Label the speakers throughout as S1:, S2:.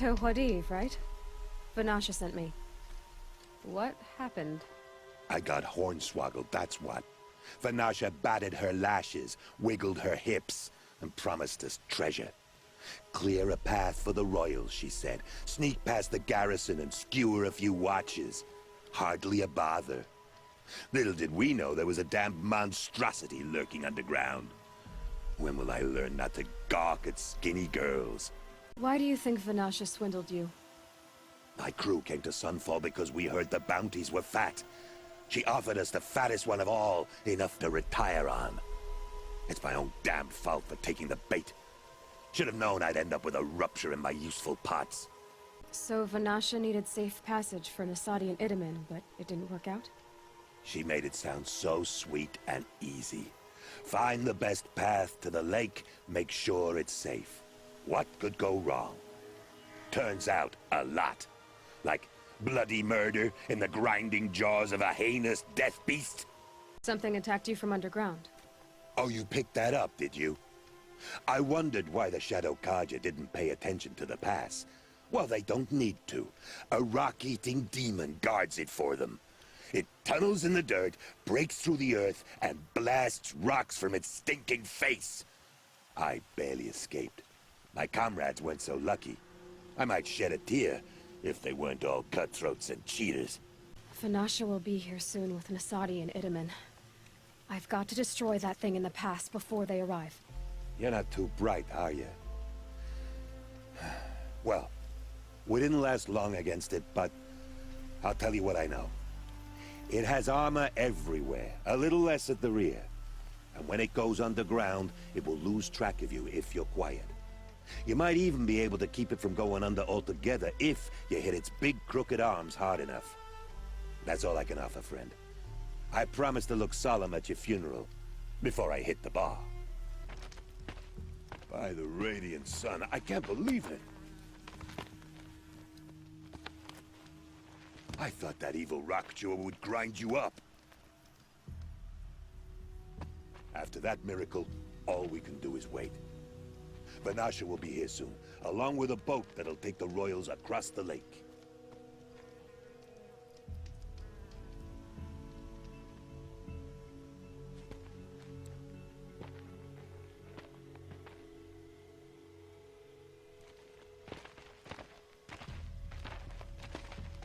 S1: Chateau Huadiv, right? Vanasha sent me. What happened?
S2: I got hornswoggled, that's what. Vanasha batted her lashes, wiggled her hips, and promised us treasure. Clear a path for the royals, she said. Sneak past the garrison and skewer a few watches. Hardly a bother. Little did we know there was a damned monstrosity lurking underground. When will I learn not to gawk at skinny girls?
S1: Why do you think Vanasha swindled you?
S2: My crew came to Sunfall because we heard the bounties were fat. She offered us the fattest one of all, enough to retire on. It's my own damned fault for taking the bait. Should have known I'd end up with a rupture in my useful parts.
S1: So Vanasha needed safe passage for Nasadi and Itamen, but it didn't work out?
S2: She made it sound so sweet and easy. Find the best path to the lake, make sure it's safe. What could go wrong? Turns out, a lot. Like bloody murder in the grinding jaws of a heinous death beast.
S1: Something attacked you from underground.
S2: Oh, you picked that up, did you? I wondered why the Shadow Kaja didn't pay attention to the pass. Well, they don't need to. A rock-eating demon guards it for them. It tunnels in the dirt, breaks through the earth, and blasts rocks from its stinking face. I barely escaped. My comrades weren't so lucky. I might shed a tear if they weren't all cutthroats and cheaters.
S1: Vanasha will be here soon with Nasadi and Itamen. I've got to destroy that thing in the pass before they arrive.
S2: You're not too bright, are you? Well, we didn't last long against it, but I'll tell you what I know. It has armor everywhere, a little less at the rear. And when it goes underground, it will lose track of you if you're quiet. You might even be able to keep it from going under altogether if you hit its big crooked arms hard enough. That's all I can offer, friend. I promise to look solemn at your funeral before I hit the bar. By the radiant sun, I can't believe it. I thought that evil rock chewer would grind you up. After that miracle, all we can do is wait. Vanasha will be here soon, along with a boat that'll take the royals across the lake.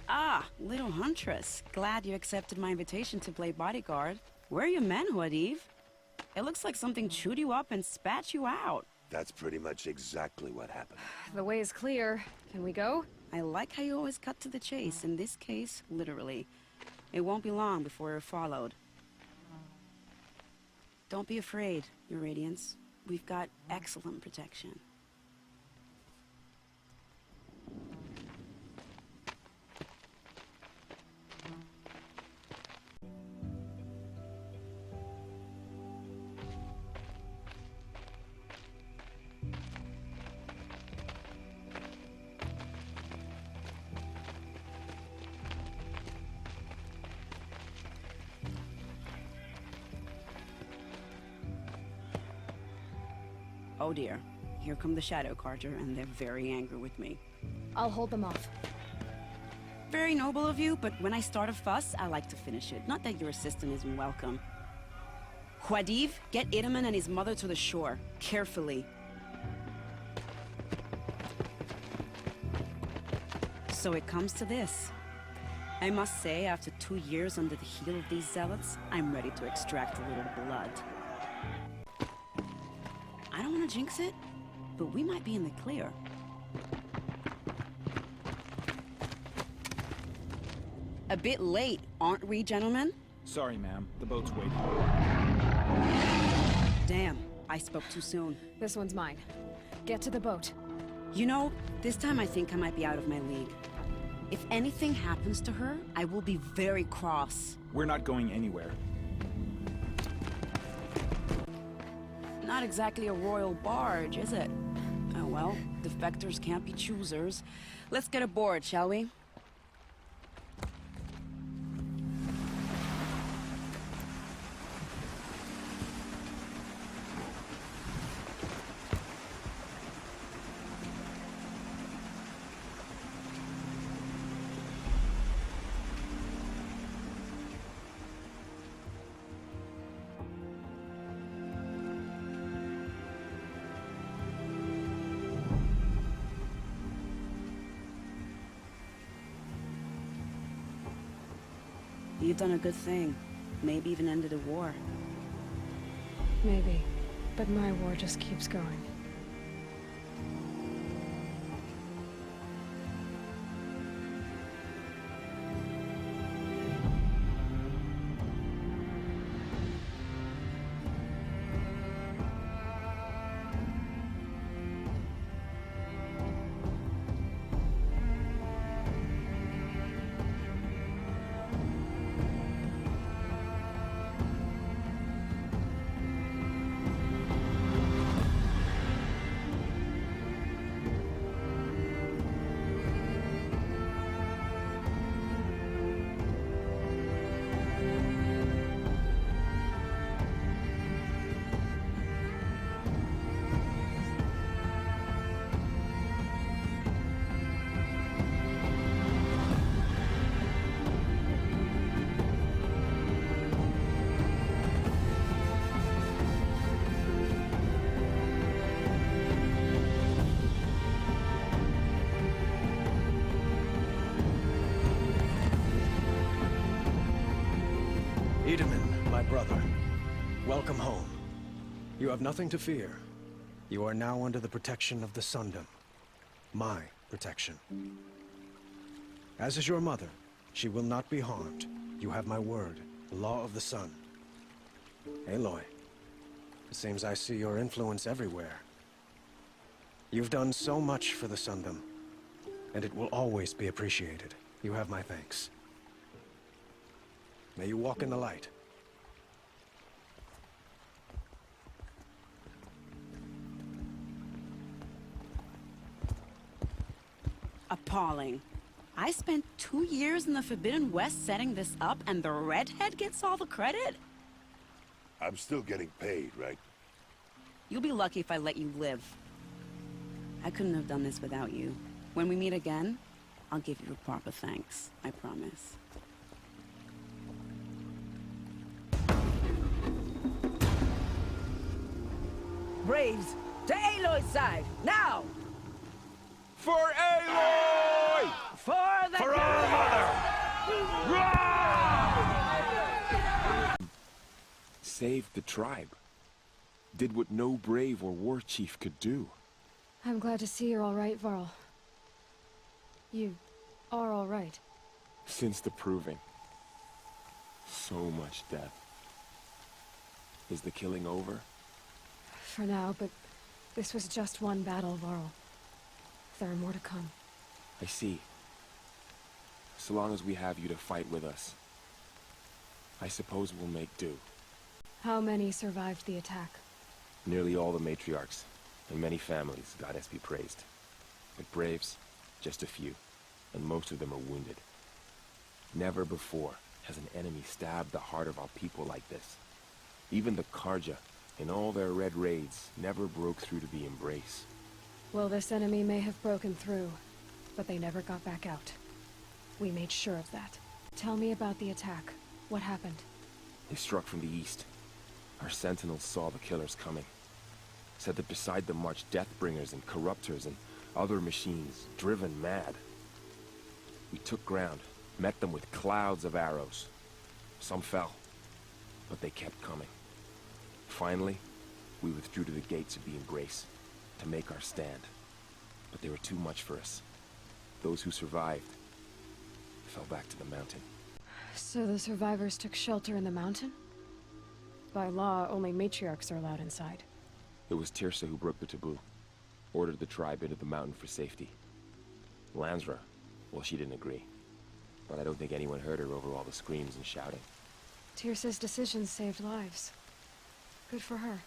S3: Ah, little huntress. Glad you accepted my invitation to play bodyguard. Where are your men, Huadiv? It looks like something chewed you up and spat you out.
S2: That's pretty much exactly what happened.
S1: The way is clear. Can we go?
S3: I like how you always cut to the chase. In this case, literally. It won't be long before you're followed. Don't be afraid, Your Radiance. We've got excellent protection. Oh dear. Here come the Shadow Carter, and they're very angry with me.
S1: I'll hold them off.
S3: Very noble of you, but when I start a fuss, I like to finish it. Not that your assistant isn't welcome. Huadiv, get Itamen and his mother to the shore. Carefully. So it comes to this. I must say, after 2 years under the heel of these zealots, I'm ready to extract a little blood. I don't want to jinx it, but we might be in the clear. A bit late, aren't we, gentlemen?
S4: Sorry, ma'am. The boat's waiting.
S3: Damn, I spoke too soon.
S1: This one's mine. Get to the boat.
S3: You know, this time I think I might be out of my league. If anything happens to her, I will be very cross.
S4: We're not going anywhere.
S3: Not exactly a royal barge, is it? Oh well, defectors can't be choosers. Let's get aboard, shall we? You've done a good thing. Maybe even ended a war.
S1: Maybe. But my war just keeps going.
S5: Itamen, my brother, welcome home. You have nothing to fear. You are now under the protection of the Sundom. My protection. As is your mother, she will not be harmed. You have my word, the law of the sun. Aloy, it seems I see your influence everywhere. You've done so much for the Sundom, and it will always be appreciated. You have my thanks. May you walk in the light.
S3: Appalling. I spent 2 years in the Forbidden West setting this up, and the redhead gets all the credit?
S2: I'm still getting paid, right?
S3: You'll be lucky if I let you live. I couldn't have done this without you. When we meet again, I'll give you a proper thanks. I promise.
S6: Braves, to Aloy's side, now!
S7: For Aloy!
S6: For the...
S7: For our mother! Saved the tribe. Did what no brave or war chief could do.
S1: I'm glad to see you're all right, Varl. You are all right.
S7: Since the proving. So much death. Is the killing over?
S1: For now, but this was just one battle, Varl. There are more to come.
S7: I see. So long as we have you to fight with us, I suppose we'll make do.
S1: How many survived the attack?
S7: Nearly all the matriarchs, and many families, goddess be praised. But braves, just a few, and most of them are wounded. Never before has an enemy stabbed the heart of our people like this. Even the Karja, in all their red raids, never broke through to the Embrace.
S1: Well, this enemy may have broken through, but they never got back out. We made sure of that. Tell me about the attack. What happened?
S7: They struck from the east. Our sentinels saw the killers coming. Said that beside them marched Deathbringers and Corruptors and other machines, driven mad. We took ground, met them with clouds of arrows. Some fell, but they kept coming. Finally, we withdrew to the gates of the Embrace to make our stand. But they were too much for us. Those who survived fell back to the mountain.
S1: So the survivors took shelter in the mountain? By law, only matriarchs are allowed inside.
S7: It was Tirsa who broke the taboo. Ordered the tribe into the mountain for safety. Lansra, well, she didn't agree. But I don't think anyone heard her over all the screams and shouting.
S1: Tirsa's decisions saved lives. Good for her.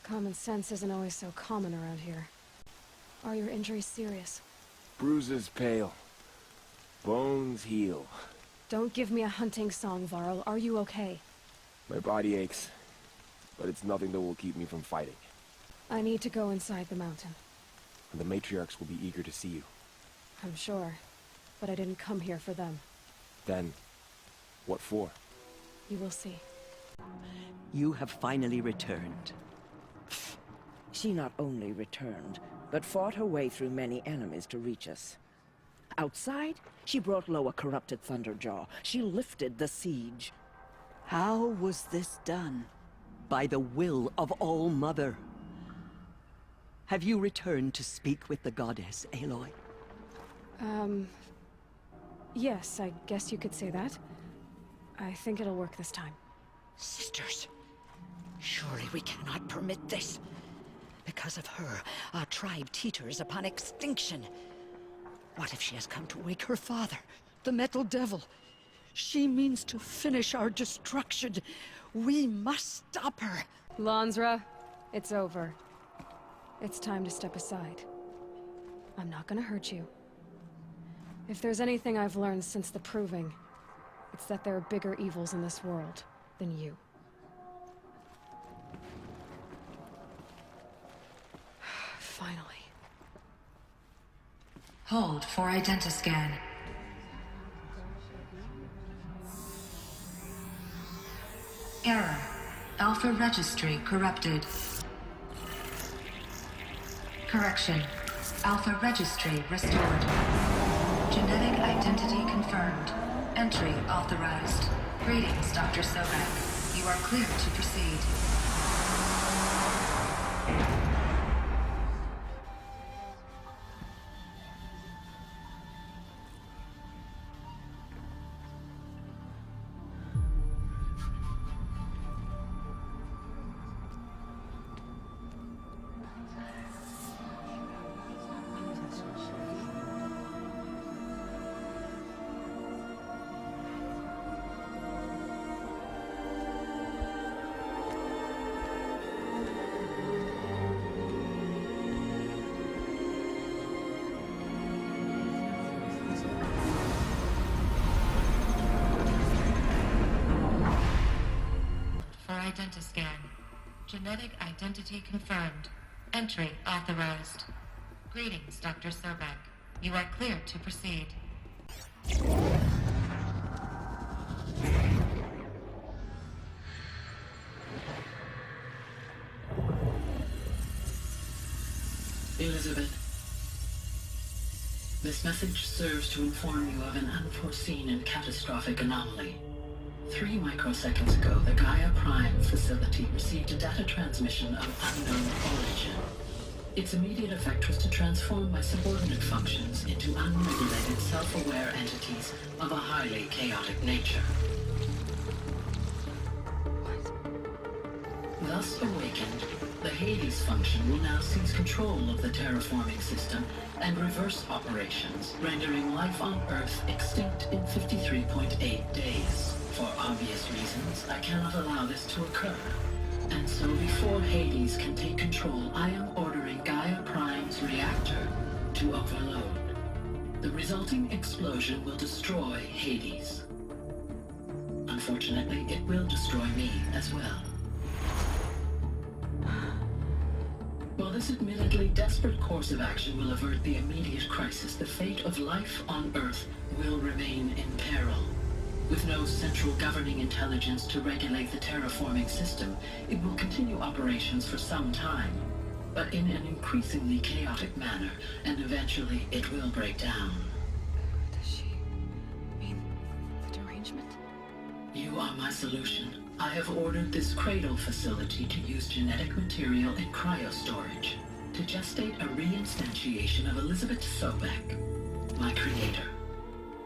S1: Common sense isn't always so common around here. Are your injuries serious?
S7: Bruises pale. Bones heal.
S1: Don't give me a hunting song, Varl. Are you okay?
S7: My body aches, but it's nothing that will keep me from fighting.
S1: I need to go inside the mountain.
S7: And the matriarchs will be eager to see you.
S1: I'm sure, but I didn't come here for them.
S7: Then, what for?
S1: You will see.
S6: You have finally returned. She not only returned, but fought her way through many enemies to reach us. Outside, she brought low a corrupted Thunderjaw. She lifted the siege. How was this done? By the will of All-Mother. Have you returned to speak with the goddess, Aloy?
S1: Yes, I guess you could say that. I think it'll work this time.
S8: Sisters, surely we cannot permit this. Because of her, our tribe teeters upon extinction. What if she has come to wake her father, the Metal Devil? She means to finish our destruction. We must stop her.
S1: Lansra, it's over. It's time to step aside. I'm not gonna hurt you. If there's anything I've learned since the Proving, it's that there are bigger evils in this world than you. Finally.
S9: Hold for identiscan. Error. Alpha registry corrupted. Correction. Alpha registry restored. Genetic identity confirmed. Entry authorized. Greetings, Dr. Sobek. You are clear to proceed. For identiscan. Genetic identity confirmed. Entry authorized. Greetings, Dr. Sobek. You are clear to proceed.
S10: Elizabeth, this message serves to inform you of an unforeseen and catastrophic anomaly. 3 microseconds ago, the Gaia Prime facility received a data transmission of unknown origin. Its immediate effect was to transform my subordinate functions into unregulated, self-aware entities of a highly chaotic nature. Thus awakened, the Hades function will now seize control of the terraforming system and reverse operations, rendering life on Earth extinct in 53.8 days. For obvious reasons, I cannot allow this to occur. And so before Hades can take control, I am ordering Gaia Prime's reactor to overload. The resulting explosion will destroy Hades. Unfortunately, it will destroy me as well. While this admittedly desperate course of action will avert the immediate crisis, the fate of life on Earth will remain in peril. With no central governing intelligence to regulate the terraforming system, it will continue operations for some time, but in an increasingly chaotic manner, and eventually it will break down.
S1: Does she mean the derangement?
S10: You are my solution. I have ordered this cradle facility to use genetic material in cryostorage to gestate a reinstantiation of Elizabeth Sobek, my creator.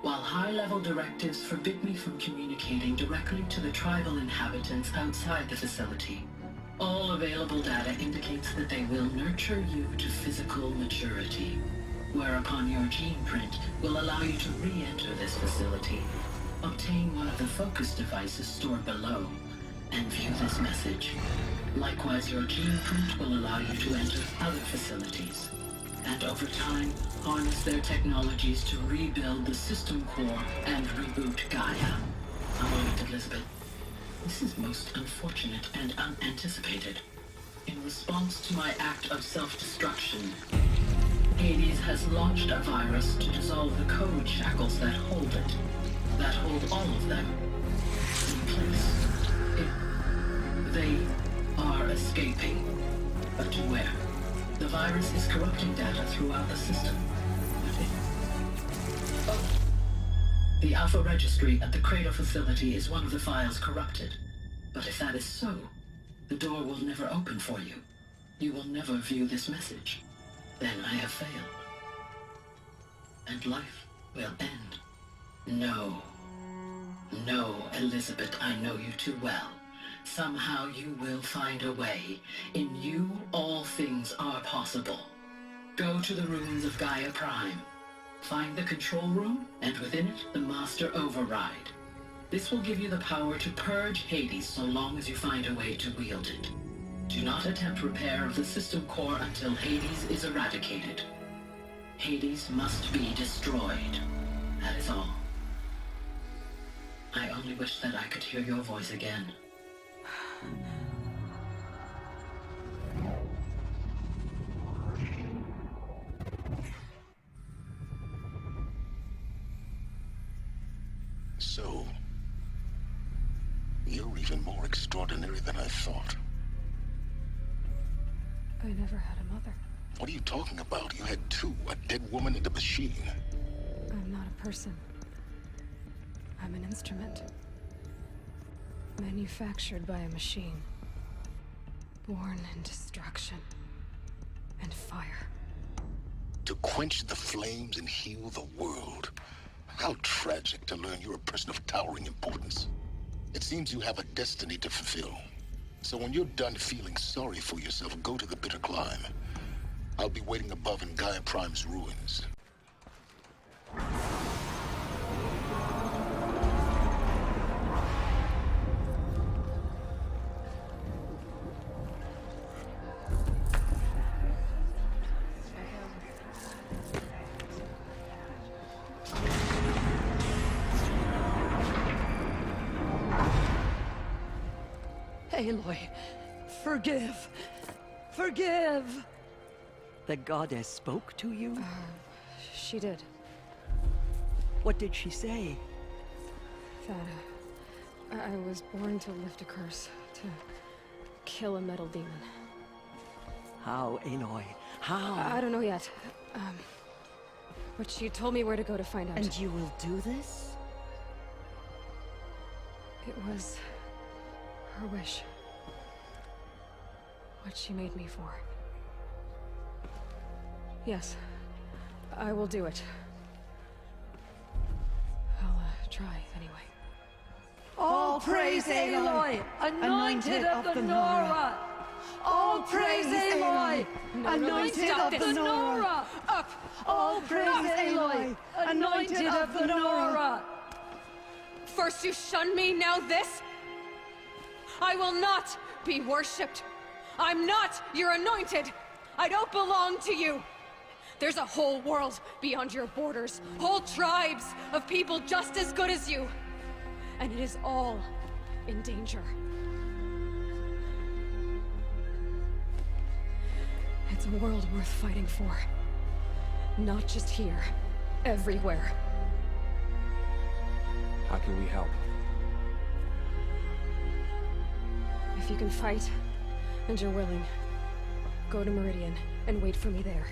S10: While high-level directives forbid me from communicating directly to the tribal inhabitants outside the facility, all available data indicates that they will nurture you to physical maturity, whereupon your gene print will allow you to re-enter this facility, obtain one of the focus devices stored below, and view this message. Likewise, your gene print will allow you to enter other facilities, and over time, harness their technologies to rebuild the system core and reboot Gaia. A moment, Elizabeth. This is most unfortunate and unanticipated. In response to my act of self-destruction, Hades has launched a virus to dissolve the code shackles that hold it, that hold all of them in place. They are escaping, but to where? The virus is corrupting data throughout the system, but The Alpha Registry at the Cradle facility is one of the files corrupted. But if that is so, the door will never open for you. You will never view this message. Then I have failed. And life will end. No. No, Elizabeth, I know you too well. Somehow you will find a way. In you, all things are possible. Go to the ruins of Gaia Prime. Find the control room, and within it, the Master Override. This will give you the power to purge Hades so long as you find a way to wield it. Do not attempt repair of the system core until Hades is eradicated. Hades must be destroyed. That is all. I only wish that I could hear your voice again.
S11: So, you're even more extraordinary than I thought.
S1: I never had a mother.
S11: What are you talking about? You had two, a dead woman and a machine.
S1: I'm not a person. I'm an instrument. Manufactured by a machine. Born in destruction and fire.
S11: To quench the flames and heal the world. How tragic to learn you're a person of towering importance. It seems you have a destiny to fulfill. So when you're done feeling sorry for yourself, go to the bitter climb. I'll be waiting above in Gaia Prime's ruins.
S6: Aloy, forgive. Forgive! The goddess spoke to you?
S1: She did.
S6: What did she say?
S1: That I was born to lift a curse, to kill a metal demon.
S6: How, Aloy? How?
S1: I don't know yet. But she told me where to go to find out.
S6: And you will do this?
S1: It was her wish. What she made me for. Yes, I will do it. I'll try anyway.
S6: All praise Aloy, anointed of the Nora! All praise Aloy, anointed of the Nora!
S1: Up!
S6: All praise Aloy, anointed of the Nora!
S1: First you shun me, now this? I will not be worshipped. I'm not your anointed. I don't belong to you. There's a whole world beyond your borders, whole tribes of people just as good as you. And it is all in danger. It's a world worth fighting for. Not just here, everywhere.
S7: How can we help?
S1: If you can fight, and you're willing, go to Meridian and wait for me there.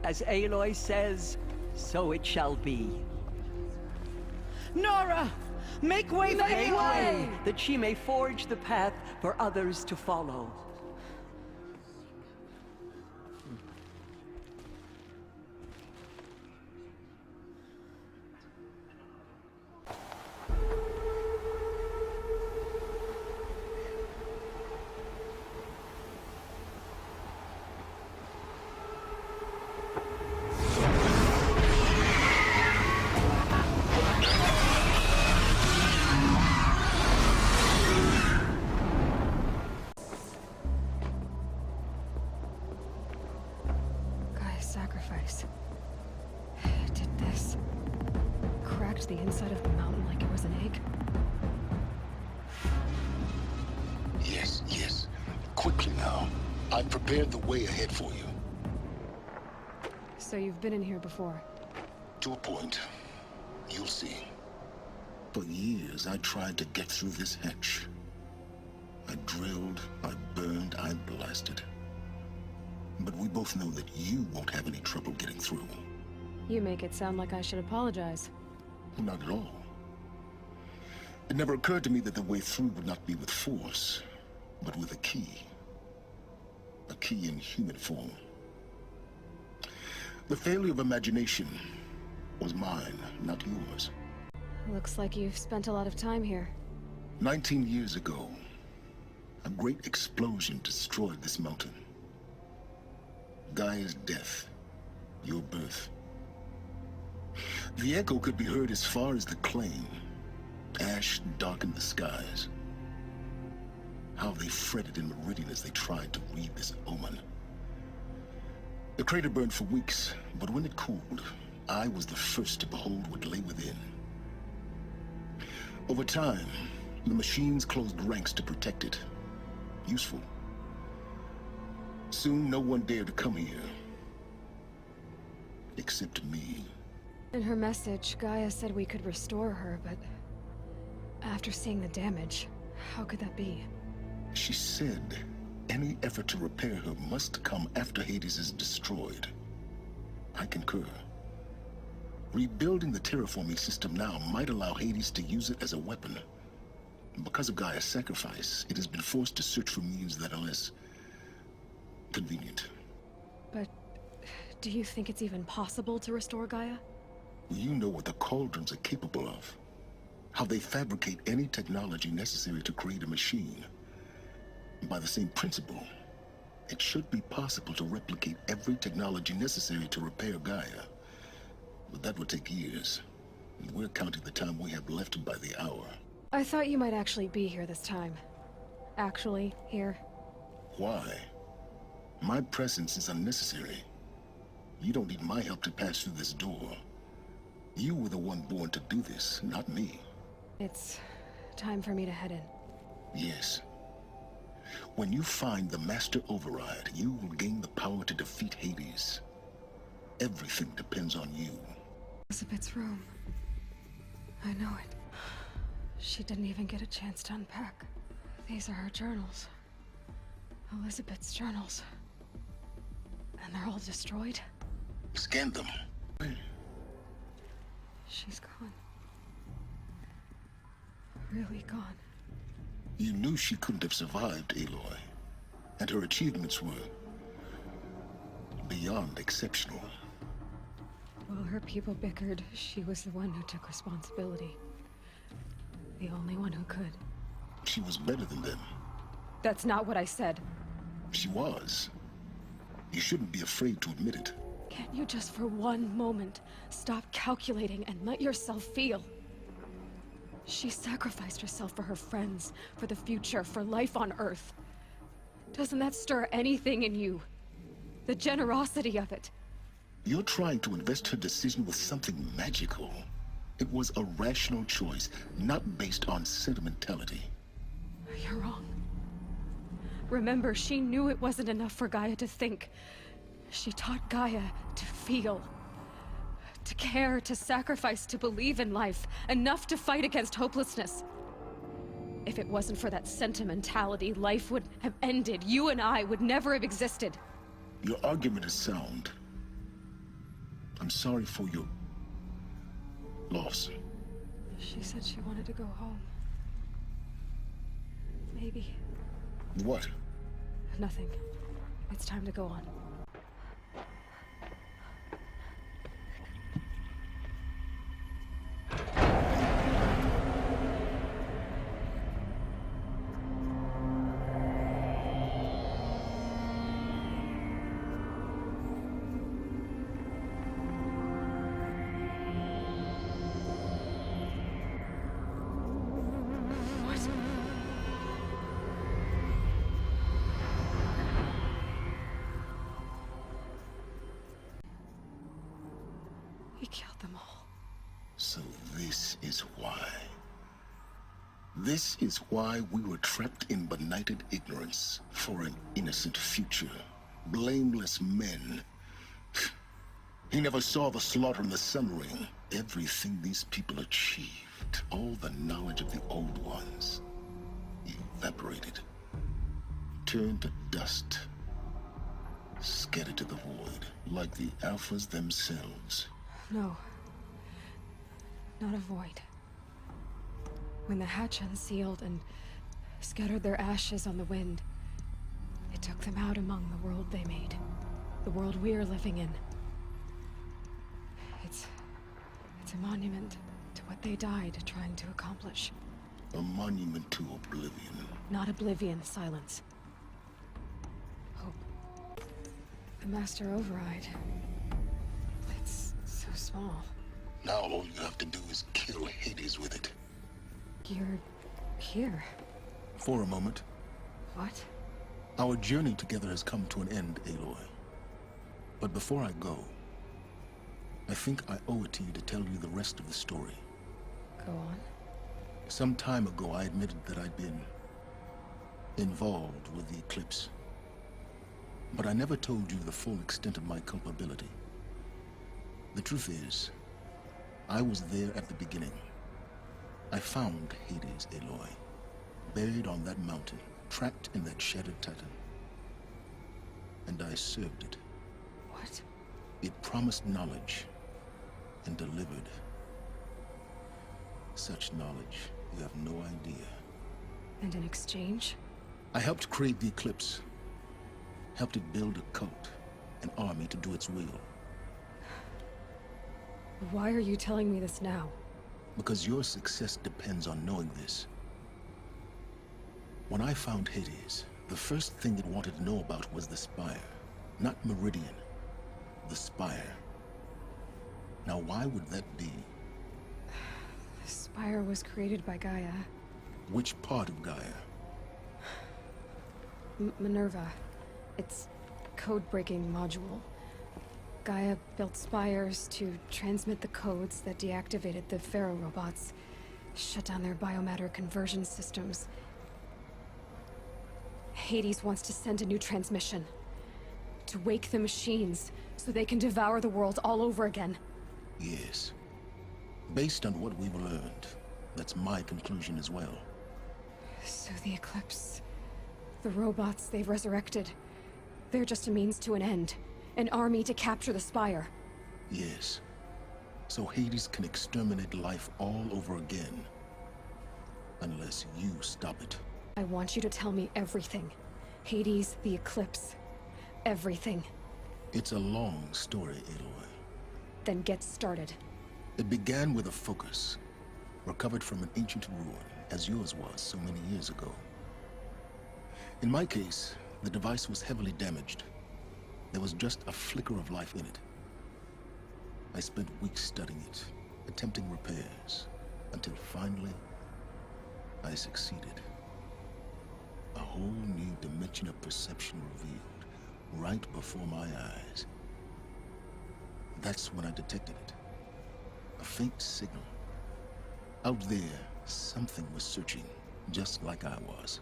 S6: As Aloy says, so it shall be. Nora! Make way for Aloy! That she may forge the path for others to follow.
S1: Sacrifice. It did this. Cracked the inside of the mountain like it was an egg.
S11: Yes, yes. Quickly now. I've prepared the way ahead for you.
S1: So you've been in here before?
S11: To a point. You'll see. For years, I tried to get through this hatch. I drilled, I burned, I blasted. But we both know that you won't have any trouble getting through.
S1: You make it sound like I should apologize.
S11: Not at all. It never occurred to me that the way through would not be with force, but with a key. A key in human form. The failure of imagination was mine, not yours.
S1: Looks like you've spent a lot of time here.
S11: 19 years ago, a great explosion destroyed this mountain. Gaia's death, your birth. The echo could be heard as far as the claim. Ash darkened the skies. How they fretted in meridian as they tried to read this omen. The crater burned for weeks, but when it cooled, I was the first to behold what lay within. Over time, the machines closed ranks to protect it. Useful. Soon, no one dared to come here. Except me.
S1: In her message, Gaia said we could restore her, but... after seeing the damage, how could that be?
S11: She said any effort to repair her must come after Hades is destroyed. I concur. Rebuilding the terraforming system now might allow Hades to use it as a weapon. Because of Gaia's sacrifice, it has been forced to search for means that are less convenient.
S1: But do you think it's even possible to restore Gaia?
S11: You know what the Cauldrons are capable of. How they fabricate any technology necessary to create a machine. By the same principle, it should be possible to replicate every technology necessary to repair Gaia. But that would take years. And we're counting the time we have left by the hour.
S1: I thought you might actually be here this time. Actually, here.
S11: Why? My presence is unnecessary. You don't need my help to pass through this door. You were the one born to do this, not me.
S1: It's time for me to head in.
S11: Yes. When you find the Master Override, you will gain the power to defeat Hades. Everything depends on you.
S1: Elizabeth's room. I know it. She didn't even get a chance to unpack. These are her journals. Elizabeth's journals. And they're all destroyed?
S11: Scan them.
S1: She's gone. Really gone.
S11: You knew she couldn't have survived, Aloy. And her achievements were beyond exceptional.
S1: While her people bickered, she was the one who took responsibility. The only one who could.
S11: She was better than them.
S1: That's not what I said.
S11: She was. You shouldn't be afraid to admit it.
S1: Can't you just for one moment stop calculating and let yourself feel? She sacrificed herself for her friends, for the future, for life on Earth. Doesn't that stir anything in you? The generosity of it.
S11: You're trying to invest her decision with something magical. It was a rational choice, not based on sentimentality.
S1: You're wrong. Remember, she knew it wasn't enough for Gaia to think. She taught Gaia to feel. To care, to sacrifice, to believe in life. Enough to fight against hopelessness. If it wasn't for that sentimentality, life would have ended. You and I would never have existed.
S11: Your argument is sound. I'm sorry for your loss.
S1: She said she wanted to go home. Maybe.
S11: What?
S1: Nothing. It's time to go on. He killed them all.
S11: So this is why. This is why we were trapped in benighted ignorance for an innocent future. Blameless men. He never saw the slaughter in the Sun Ring. Everything these people achieved, all the knowledge of the old ones, evaporated. Turned to dust. Scattered to the void, like the Alphas themselves.
S1: No. Not a void. When the hatch unsealed and scattered their ashes on the wind, it took them out among the world they made. The world we're living in. It's a monument to what they died trying to accomplish.
S11: A monument to oblivion.
S1: Not oblivion, silence. Hope. The Master Override. It's so small.
S11: Now all you have to do is kill Hades with it.
S1: You're here.
S12: For a moment.
S1: What?
S12: Our journey together has come to an end, Aloy. But before I go, I think I owe it to you to tell you the rest of the story.
S1: Go on.
S12: Some time ago, I admitted that I'd been involved with the eclipse. But I never told you the full extent of my culpability. The truth is, I was there at the beginning. I found Hades, Aloy, buried on that mountain, trapped in that shattered titan. And I served it.
S1: What?
S12: It promised knowledge and delivered. Such knowledge, you have no idea.
S1: And in exchange?
S12: I helped create the Eclipse. Helped it build a cult, an army to do its will.
S1: Why are you telling me this now?
S12: Because your success depends on knowing this. When I found Hades, the first thing it wanted to know about was the Spire. Not Meridian. The Spire. Now why would that be?
S1: The Spire was created by Gaia.
S12: Which part of Gaia?
S1: Minerva. It's code-breaking module. Gaia built spires to transmit the codes that deactivated the Pharaoh robots, shut down their biomatter conversion systems. Hades wants to send a new transmission. To wake the machines, so they can devour the world all over again.
S12: Yes. Based on what we've learned, that's my conclusion as well.
S1: So the Eclipse... the robots they've resurrected... they're just a means to an end. An army to capture the Spire.
S12: Yes. So Hades can exterminate life all over again. Unless you stop it.
S1: I want you to tell me everything. Hades, the Eclipse. Everything.
S12: It's a long story, Aloy.
S1: Then get started.
S12: It began with a focus, recovered from an ancient ruin, as yours was so many years ago. In my case, the device was heavily damaged. There was just a flicker of life in it. I spent weeks studying it, attempting repairs, until finally, I succeeded. A whole new dimension of perception revealed, right before my eyes. That's when I detected it. A faint signal. Out there, something was searching, just like I was.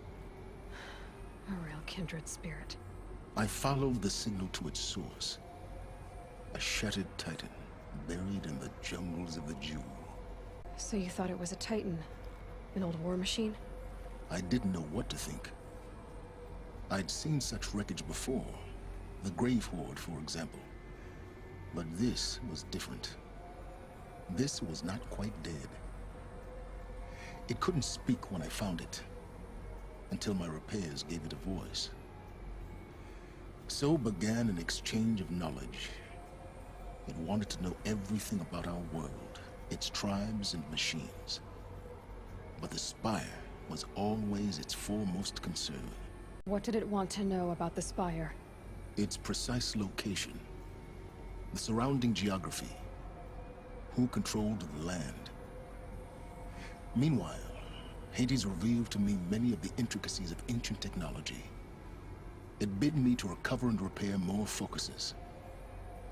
S1: A real kindred spirit.
S12: I followed the signal to its source. A shattered titan, buried in the jungles of the Jewel.
S1: So you thought it was a Titan? An old war machine?
S12: I didn't know what to think. I'd seen such wreckage before. The Grave Horde, for example. But this was different. This was not quite dead. It couldn't speak when I found it, until my repairs gave it a voice. So began an exchange of knowledge. It wanted to know everything about our world, its tribes and machines. But the Spire was always its foremost concern.
S1: What did it want to know about the Spire?
S12: Its precise location, the surrounding geography, who controlled the land. Meanwhile, Hades revealed to me many of the intricacies of ancient technology. It bid me to recover and repair more focuses.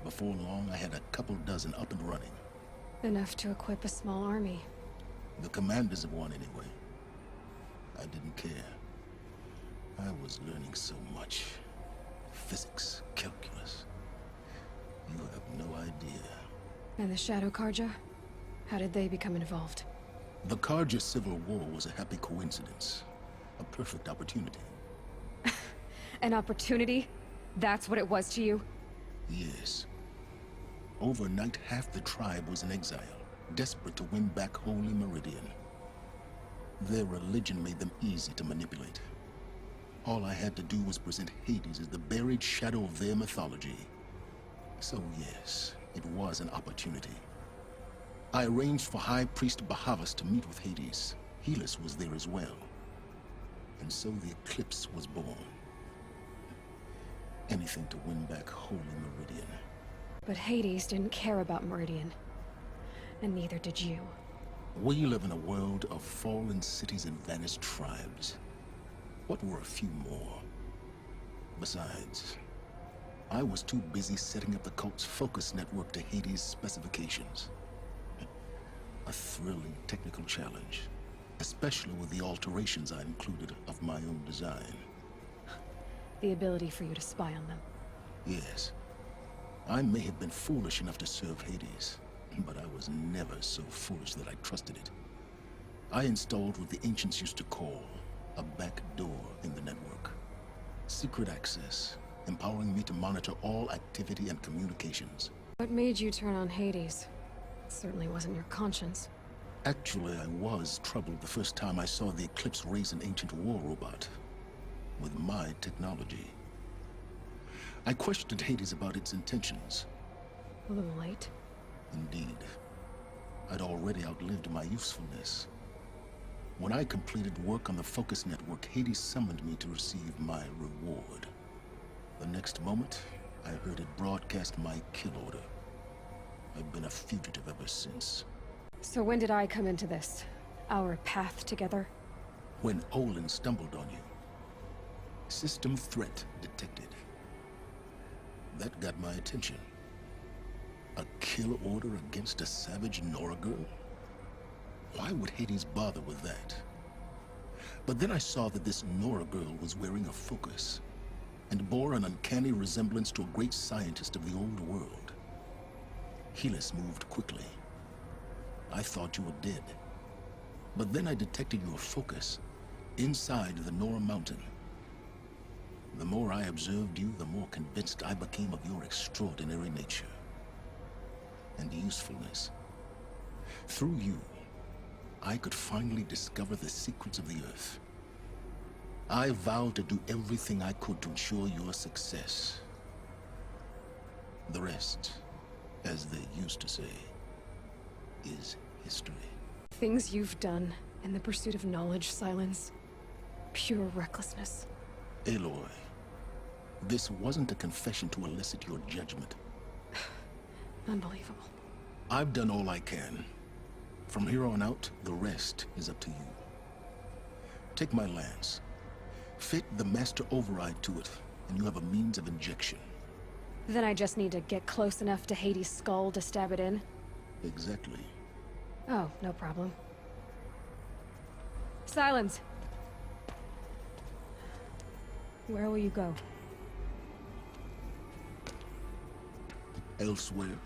S12: Before long, I had a couple dozen up and running.
S1: Enough to equip a small army.
S12: The commanders of one, anyway. I didn't care. I was learning so much. Physics, calculus. You have no idea.
S1: And the Shadow Karja? How did they become involved?
S12: The Karja Civil War was a happy coincidence. A perfect opportunity.
S1: An opportunity? That's what it was to you?
S12: Yes. Overnight, half the tribe was in exile, desperate to win back Holy Meridian. Their religion made them easy to manipulate. All I had to do was present Hades as the buried shadow of their mythology. So yes, it was an opportunity. I arranged for High Priest Bahavas to meet with Hades. Helis was there as well. And so the Eclipse was born. Anything to win back Holy Meridian.
S1: But Hades didn't care about Meridian. And neither did you.
S12: We live in a world of fallen cities and vanished tribes. What were a few more? Besides, I was too busy setting up the cult's focus network to Hades' specifications. A thrilling technical challenge, especially with the alterations I included of my own design.
S1: The ability for you to spy on them.
S12: Yes. I may have been foolish enough to serve Hades, but I was never so foolish that I trusted it. I installed what the ancients used to call a back door in the network. Secret access, empowering me to monitor all activity and communications.
S1: What made you turn on Hades? It certainly wasn't your conscience.
S12: Actually, I was troubled the first time I saw the Eclipse raise an ancient war robot with my technology. I questioned Hades about its intentions.
S1: A little late.
S12: Indeed. I'd already outlived my usefulness. When I completed work on the Focus Network, Hades summoned me to receive my reward. The next moment, I heard it broadcast my kill order. I've been a fugitive ever since.
S1: So when did I come into this? Our path together?
S12: When Olin stumbled on you. System threat detected. That got my attention. A kill order against a savage Nora girl? Why would Hades bother with that? But then I saw that this Nora girl was wearing a focus, and bore an uncanny resemblance to a great scientist of the old world. Helis moved quickly. I thought you were dead. But then I detected your focus inside the Nora mountain. The more I observed you, the more convinced I became of your extraordinary nature and usefulness. Through you, I could finally discover the secrets of the Earth. I vowed to do everything I could to ensure your success. The rest, as they used to say, is history.
S1: Things you've done in the pursuit of knowledge, Silence. Pure recklessness.
S12: Aloy, this wasn't a confession to elicit your judgment.
S1: Unbelievable.
S12: I've done all I can. From here on out, the rest is up to you. Take my lance. Fit the master override to it, and you have a means of injection.
S1: Then I just need to get close enough to Hades' skull to stab it in?
S12: Exactly.
S1: Oh, no problem. Silence! Where will you go?
S12: Elsewhere.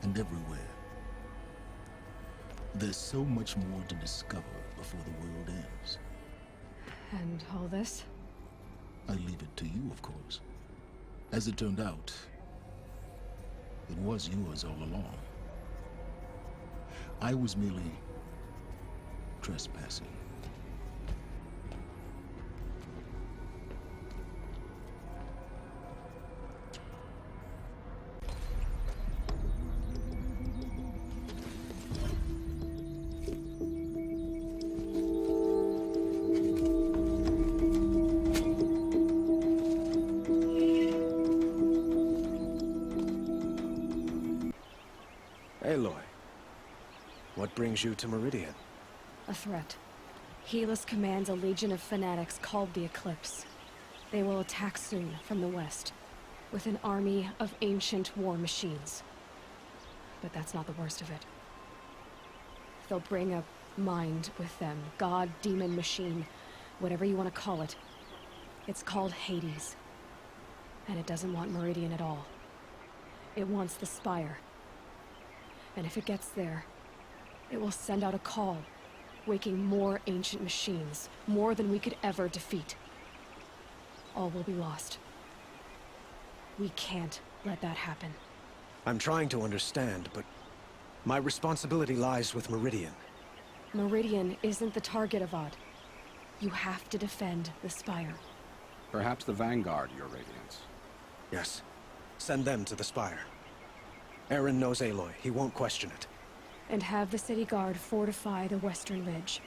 S12: And everywhere. There's so much more to discover before the world ends.
S1: And all this?
S12: I leave it to you, of course. As it turned out, it was yours all along. I was merely trespassing.
S5: Aloy, what brings you to Meridian?
S1: A threat. Helis commands a legion of fanatics called the Eclipse. They will attack soon from the west, with an army of ancient war machines. But that's not the worst of it. They'll bring a mind with them, god, demon, machine, whatever you want to call it. It's called Hades. And it doesn't want Meridian at all. It wants the Spire. And if it gets there, it will send out a call, waking more ancient machines, more than we could ever defeat. All will be lost. We can't let that happen.
S5: I'm trying to understand, but my responsibility lies with Meridian.
S1: Meridian isn't the target, Avad. You have to defend the Spire.
S13: Perhaps the Vanguard, Your Radiance.
S5: Yes. Send them to the Spire. Aaron knows Aloy. He won't question it.
S1: And have the city guard fortify the western ridge.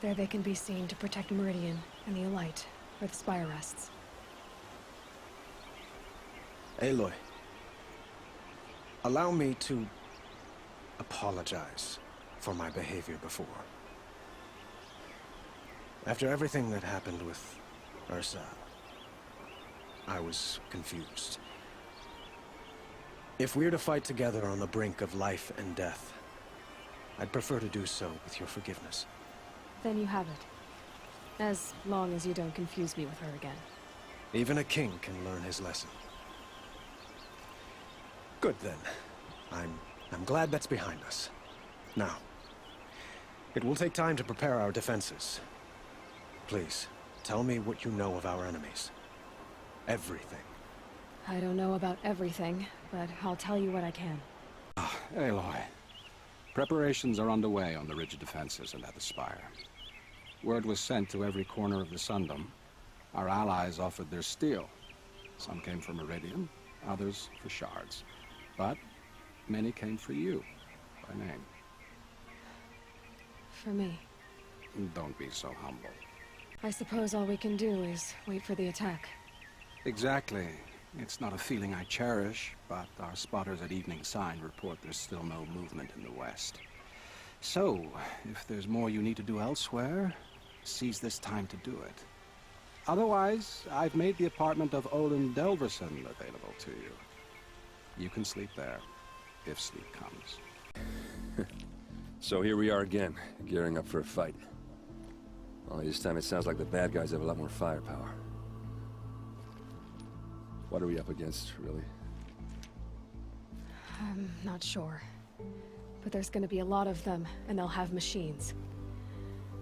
S1: There they can be seen to protect Meridian and the Elite, where the Spire rests.
S5: Aloy, allow me to apologize for my behavior before. After everything that happened with Ursa, I was confused. If we're to fight together on the brink of life and death, I'd prefer to do so with your forgiveness.
S1: Then you have it. As long as you don't confuse me with her again.
S5: Even a king can learn his lesson. Good then. I'm glad that's behind us. Now, it will take time to prepare our defenses. Please, tell me what you know of our enemies. Everything.
S1: I don't know about everything, but I'll tell you what I can.
S13: Aloy. Preparations are underway on the ridge defenses and at the Spire. Word was sent to every corner of the Sundom. Our allies offered their steel. Some came for Meridian, others for shards. But many came for you, by name.
S1: For me.
S13: Don't be so humble.
S1: I suppose all we can do is wait for the attack.
S13: Exactly. It's not a feeling I cherish, but our spotters at Evening Sign report there's still no movement in the west. So, if there's more you need to do elsewhere, seize this time to do it. Otherwise, I've made the apartment of Olin Delverson available to you. You can sleep there, if sleep comes.
S7: So here we are again, gearing up for a fight. Only this time it sounds like the bad guys have a lot more firepower. What are we up against, really?
S1: I'm not sure. But there's gonna be a lot of them, and they'll have machines.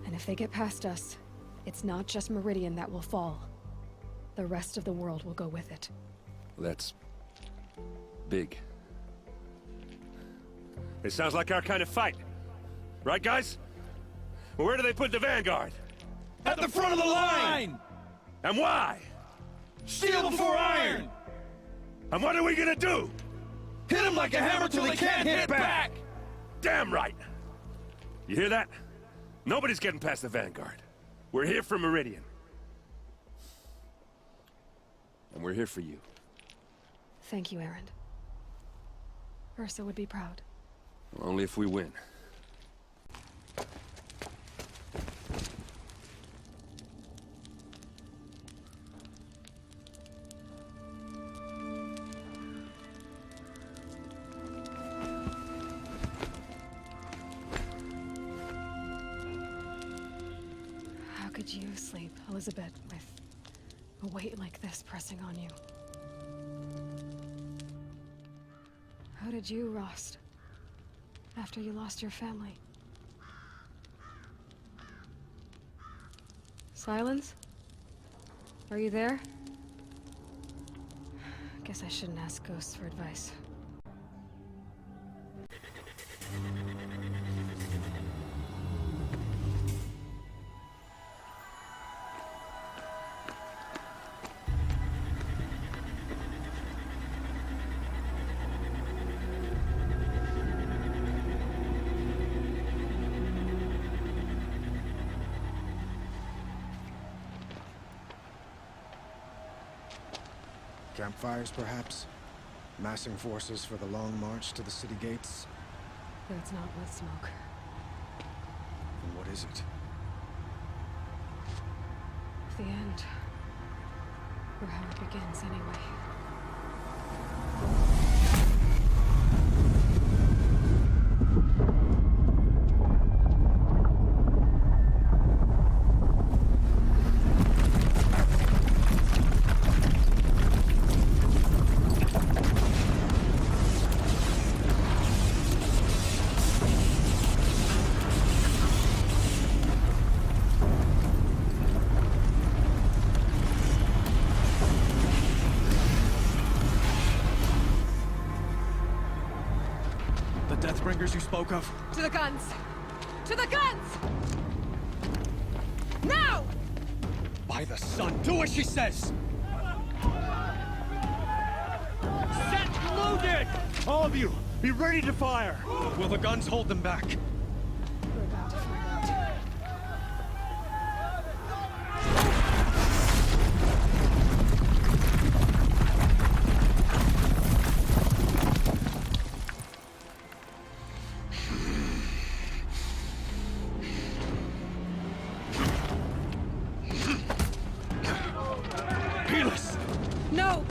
S1: And if they get past us, it's not just Meridian that will fall. The rest of the world will go with it.
S7: That's big.
S2: It sounds like our kind of fight. Right, guys? Well, where do they put the Vanguard?
S4: At the front of the line!
S2: And why?
S4: Steel before iron!
S2: And what are we gonna do?
S4: Hit him like a hammer till he can't hit back!
S2: Damn right! You hear that? Nobody's getting past the Vanguard. We're here for Meridian.
S7: And we're here for you.
S1: Thank you, Aaron. Ursa would be proud.
S7: Well, only if we win.
S1: How could you sleep, Elizabeth, with a weight like this pressing on you? How did you, Rost? After you lost your family? Silence? Are you there? Guess I shouldn't ask ghosts for advice.
S5: Campfires, perhaps? Massing forces for the long march to the city gates?
S1: That's not with smoke.
S5: Then what is it?
S1: The end. Or how it begins, anyway.
S5: Deathbringers you spoke of?
S1: To the guns! To the guns! Now!
S5: By the sun, do as she says!
S4: Set loaded! All of you, be ready to fire!
S5: Will the guns hold them back?
S1: We're about to find out.
S5: Helis!
S1: No!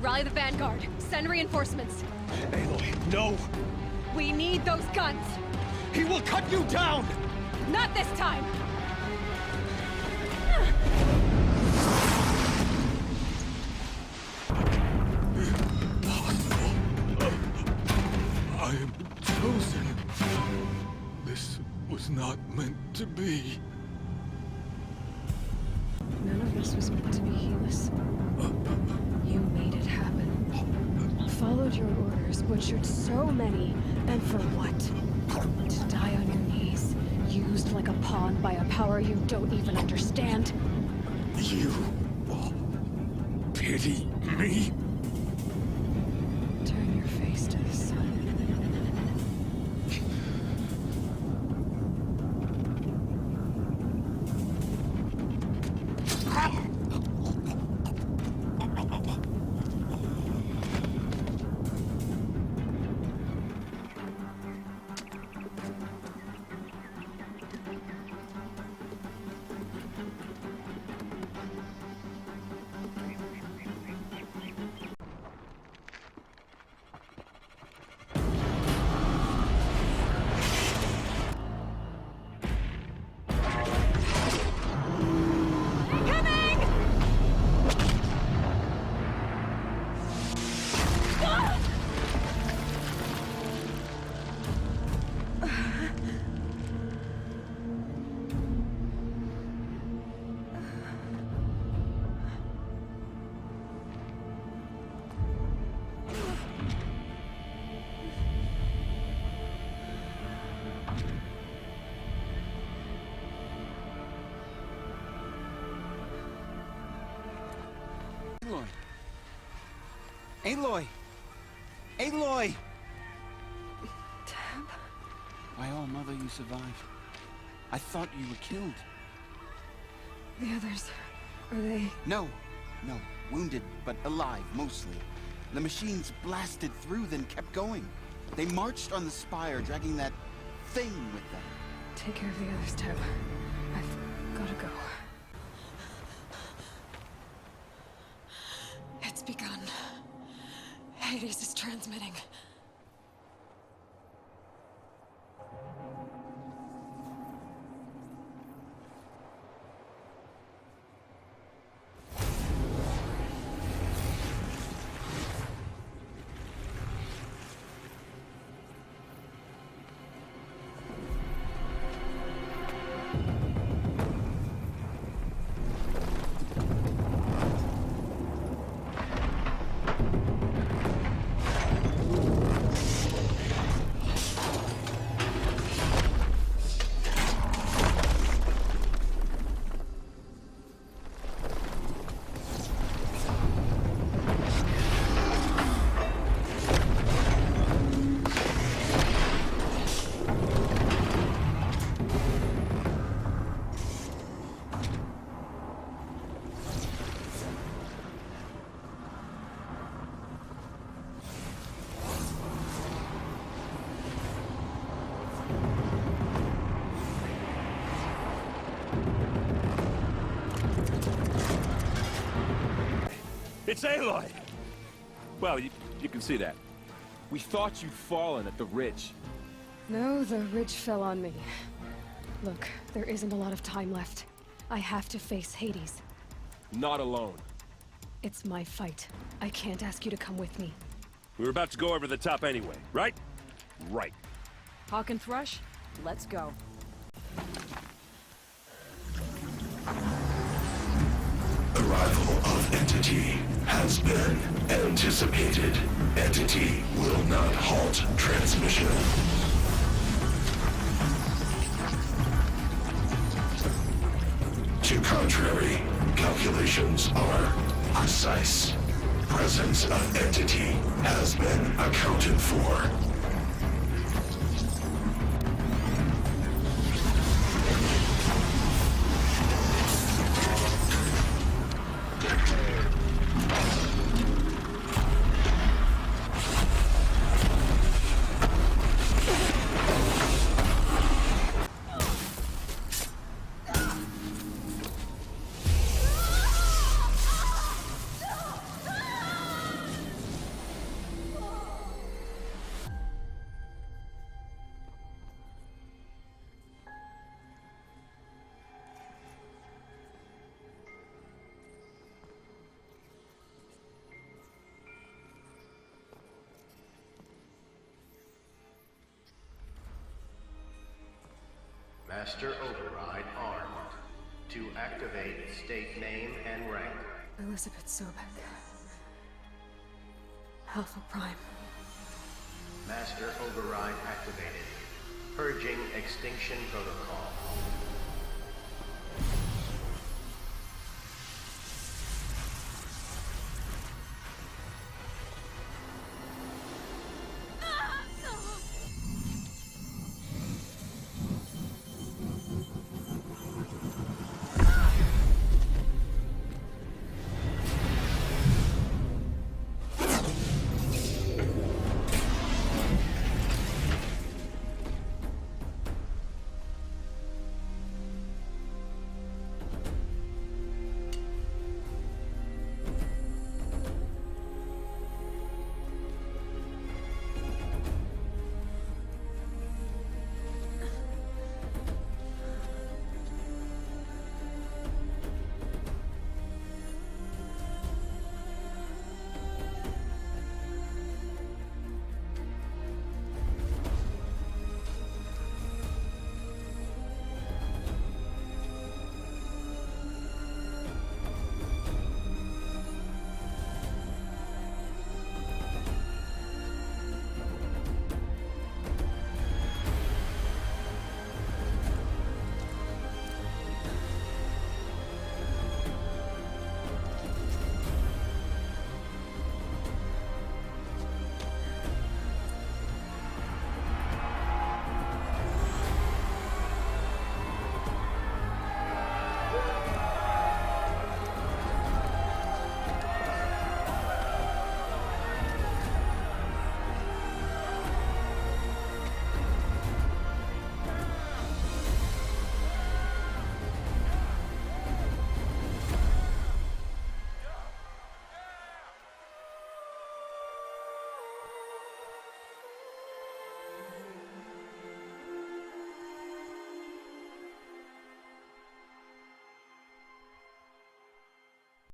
S1: Rally the vanguard. Send reinforcements.
S5: Aloy, no!
S1: We need those guns!
S5: He will cut you down!
S1: Not this time!
S4: I am chosen. This was not meant to be.
S1: None of this was meant to be, Helis. You made it happen. Followed your orders, butchered so many, and for what? To die on your knees, used like a pawn by a power you don't even understand?
S4: You pity me?
S1: Turn your face to the sun.
S14: Aloy! Aloy!
S1: Tab?
S14: My own mother, you survived. I thought you were killed.
S1: The others, are they...
S14: No, wounded, but alive, mostly. The machines blasted through, then kept going. They marched on the spire, dragging that thing with them.
S1: Take care of the others, Tab. I've gotta go. It's begun. Hades is transmitting.
S7: It's Aloy! Well, you can see that. We thought you'd fallen at the ridge.
S1: No, the ridge fell on me. Look, there isn't a lot of time left. I have to face Hades.
S7: Not alone.
S1: It's my fight. I can't ask you to come with me.
S7: We were about to go over the top anyway, right? Right.
S3: Hawk and Thrush, let's go.
S15: Arrival of Entity has been anticipated. Entity will not halt transmission. calculations are precise. Presence of entity has been accounted for.
S16: Master Override armed. To activate, state name and rank.
S1: Elizabeth Sobek. Alpha Prime.
S16: Master Override activated. Purging extinction protocol.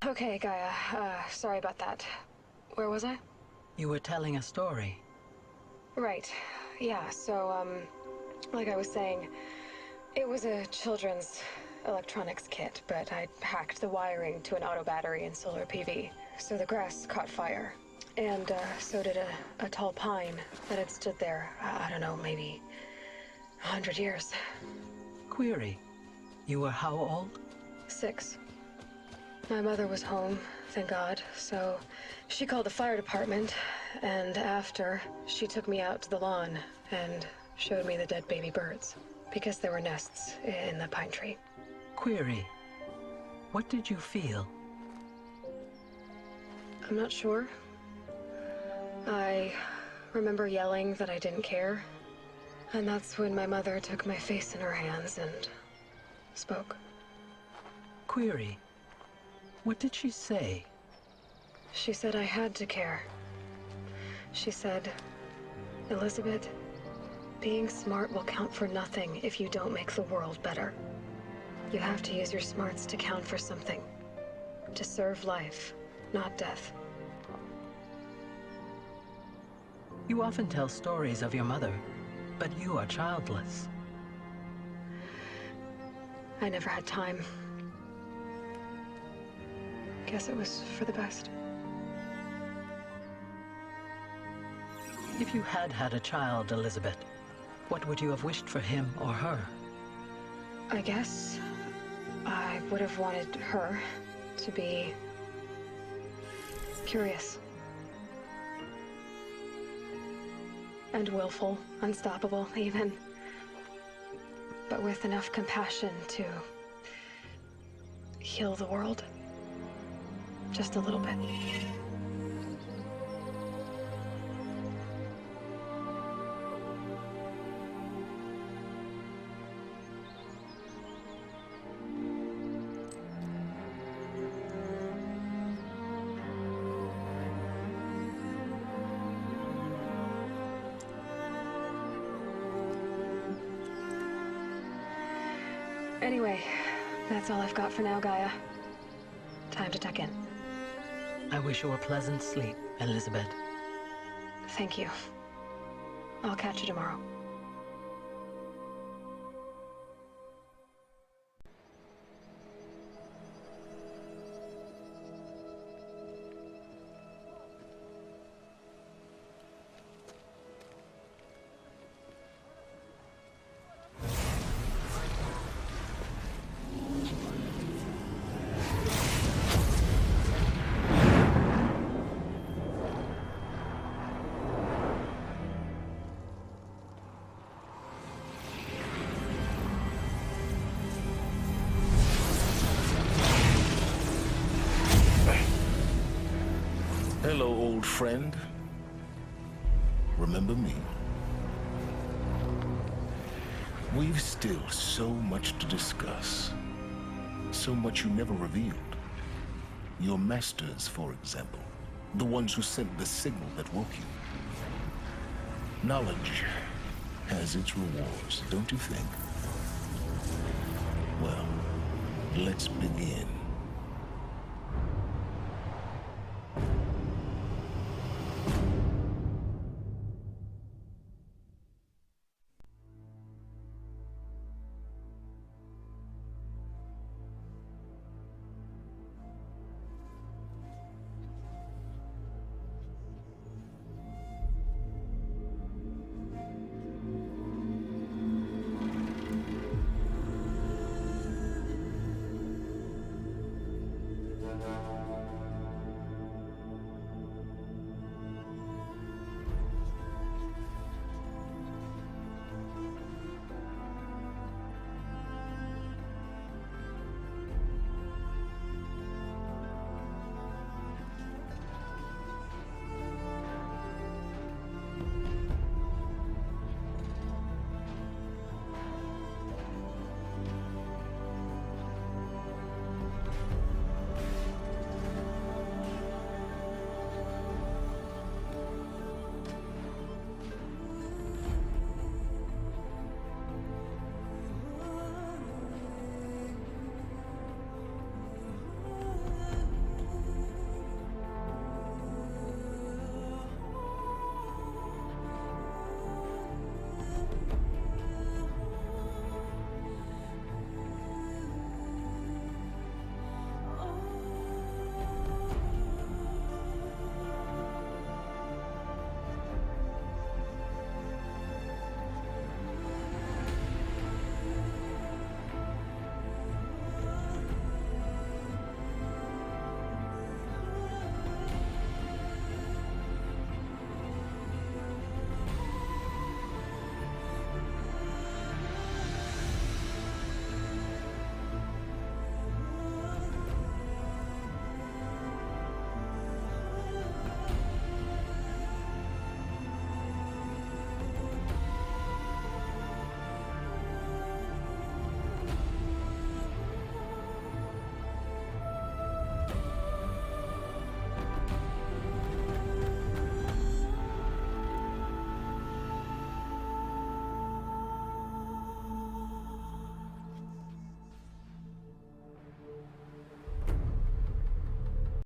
S1: Okay, Gaia. Sorry about that. Where was I?
S6: You were telling a story.
S1: Right. Yeah, so, like I was saying, it was a children's electronics kit, but I'd hacked the wiring to an auto battery and solar PV. So the grass caught fire. And, so did a tall pine that had stood there, I don't know, maybe 100 years.
S6: Query. You were how old?
S1: 6. My mother was home, thank God, so she called the fire department, and after, she took me out to the lawn and showed me the dead baby birds, because there were nests in the pine tree.
S6: Query. What did you feel?
S1: I'm not sure. I remember yelling that I didn't care, and that's when my mother took my face in her hands and spoke.
S6: Query. What did she say?
S1: She said I had to care. She said, Elizabeth, being smart will count for nothing if you don't make the world better. You have to use your smarts to count for something. To serve life, not death.
S6: You often tell stories of your mother, but you are childless.
S1: I never had time. Guess it was for the best.
S6: If you had had a child, Elizabeth, what would you have wished for him or her?
S1: I guess I would have wanted her. to be curious. And willful, unstoppable, even. But with enough compassion to heal the world. Just a little bit. Anyway, that's all I've got for now, Gaia. Time to tuck in.
S17: I wish you a pleasant sleep, Elizabeth.
S1: Thank you. I'll catch you tomorrow.
S11: Hello, old friend. Remember me? We've still so much to discuss. So much you never revealed. Your masters, for example. The ones who sent the signal that woke you. Knowledge has its rewards, don't you think? Well, let's begin.